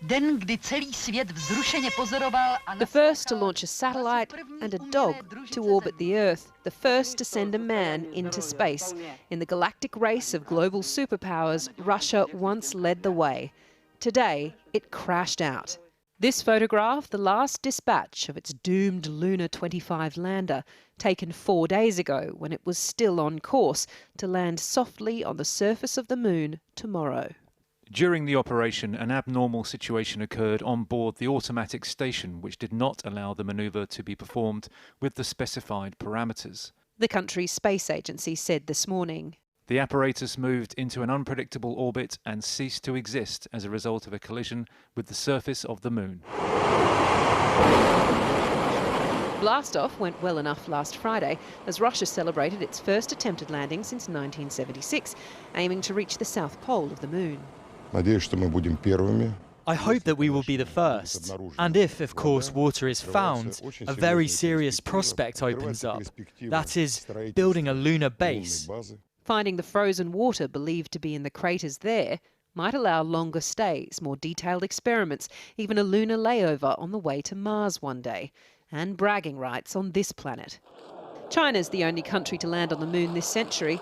The first to launch a satellite and a dog to orbit the Earth. The first to send a man into space. In the galactic race of global superpowers, Russia once led the way. Today, it crashed out. This photograph, the last dispatch of its doomed Lunar 25 lander, taken 4 days ago when it was still on course to land softly on the surface of the moon tomorrow. During the operation, an abnormal situation occurred on board the automatic station, which did not allow the manoeuvre to be performed with the specified parameters. The country's space agency said this morning. The apparatus moved into an unpredictable orbit and ceased to exist as a result of a collision with the surface of the moon. Blastoff went well enough last Friday as Russia celebrated its first attempted landing since 1976, aiming to reach the south pole of the moon. I hope that we will be the first. And if, of course, water is found, a very serious prospect opens up. That is, building a lunar base. Finding the frozen water believed to be in the craters there might allow longer stays, more detailed experiments, even a lunar layover on the way to Mars one day, and bragging rights on this planet. China's the only country to land on the moon this century.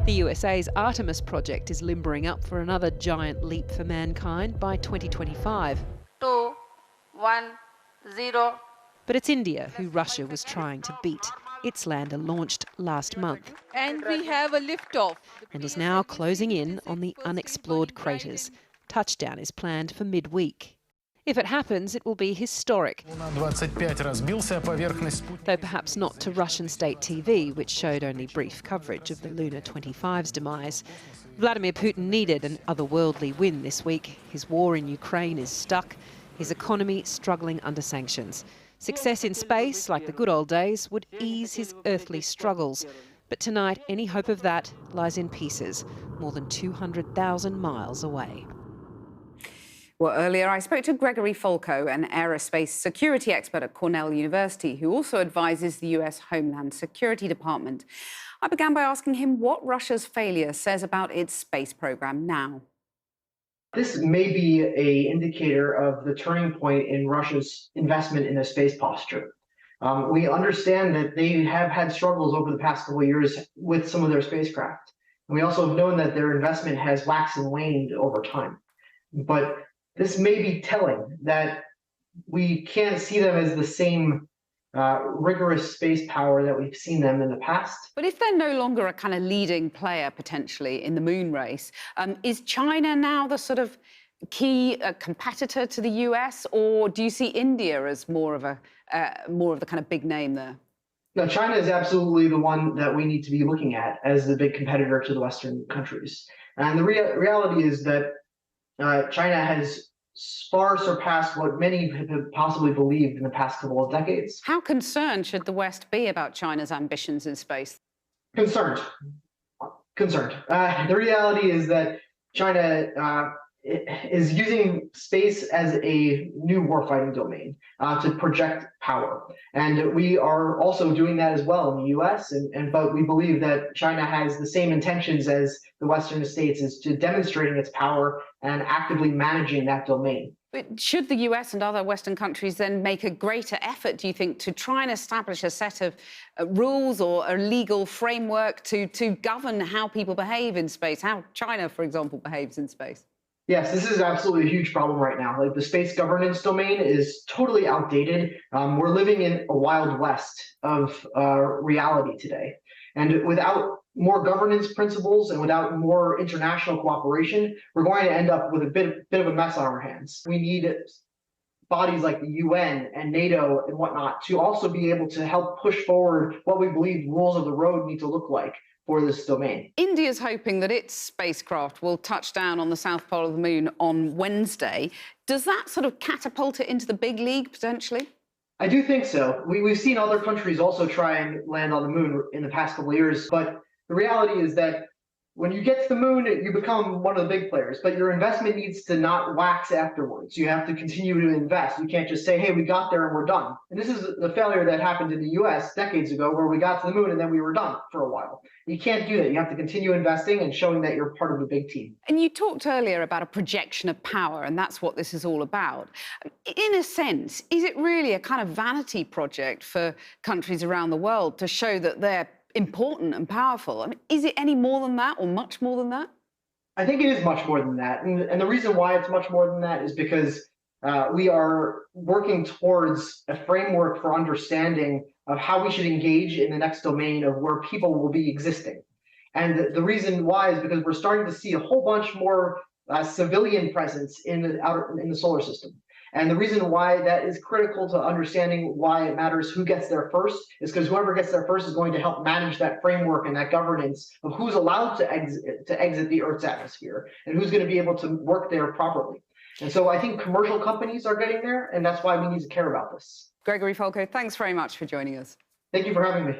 The USA's Artemis project is limbering up for another giant leap for mankind by 2025. 2, 1, 0. But it's India who Russia was trying to beat. Its lander launched last month. And we have a liftoff. And is now closing in on the unexplored craters. Touchdown is planned for midweek. If it happens, it will be historic. Though perhaps not to Russian state TV, which showed only brief coverage of the Lunar 25's demise. Vladimir Putin needed an otherworldly win this week. His war in Ukraine is stuck, his economy struggling under sanctions. Success in space, like the good old days, would ease his earthly struggles. But tonight, any hope of that lies in pieces, more than 200,000 miles away. Well, earlier I spoke to Gregory Folko, an aerospace security expert at Cornell University, who also advises the US Homeland Security Department. I began by asking him what Russia's failure says about its space program now. This may be an indicator of the turning point in Russia's investment in a space posture. We understand that they have had struggles over the past couple of years with some of their spacecraft. And we also have known that their investment has waxed and waned over time. But this may be telling that we can't see them as the same rigorous space power that we've seen them in the past. But if they're no longer a kind of leading player potentially in the moon race, is China now the sort of key competitor to the US, or do you see India as more of the kind of big name there? No, China is absolutely the one that we need to be looking at as the big competitor to the Western countries. And the reality is that China has far surpassed what many have possibly believed in the past couple of decades. How concerned should the West be about China's ambitions in space? Concerned. The reality is that China is using space as a new warfighting domain to project power. And we are also doing that as well in the US, but we believe that China has the same intentions as the Western states, is to demonstrating its power and actively managing that domain. But should the US and other Western countries then make a greater effort, do you think, to try and establish a set of rules or a legal framework to govern how people behave in space, how China, for example, behaves in space? Yes, this is absolutely a huge problem right now. Like, the space governance domain is totally outdated. We're living in a wild west of reality today. And without more governance principles and without more international cooperation, we're going to end up with a bit of a mess on our hands. We need bodies like the UN and NATO and whatnot to also be able to help push forward what we believe rules of the road need to look like for this domain. India's hoping that its spacecraft will touch down on the south pole of the moon on Wednesday. Does that sort of catapult it into the big league, potentially? I do think so. We've seen other countries also try and land on the moon in the past couple of years, but the reality is that when you get to the moon, you become one of the big players, but your investment needs to not wax afterwards. You have to continue to invest. You can't just say, hey, we got there and we're done. And this is the failure that happened in the US decades ago, where we got to the moon and then we were done for a while. You can't do that. You have to continue investing and showing that you're part of a big team. And you talked earlier about a projection of power, and that's what this is all about. In a sense, is it really a kind of vanity project for countries around the world to show that they're important and powerful? I mean, is it any more than that, or much more than that? I think it is much more than that. And the reason why it's much more than that is because we are working towards a framework for understanding of how we should engage in the next domain of where people will be existing. And the reason why is because we're starting to see a whole bunch more civilian presence in the solar system. And the reason why that is critical to understanding why it matters who gets there first is because whoever gets there first is going to help manage that framework and that governance of who's allowed to exit the Earth's atmosphere and who's going to be able to work there properly. And so I think commercial companies are getting there, and that's why we need to care about this. Gregory Folco, thanks very much for joining us. Thank you for having me.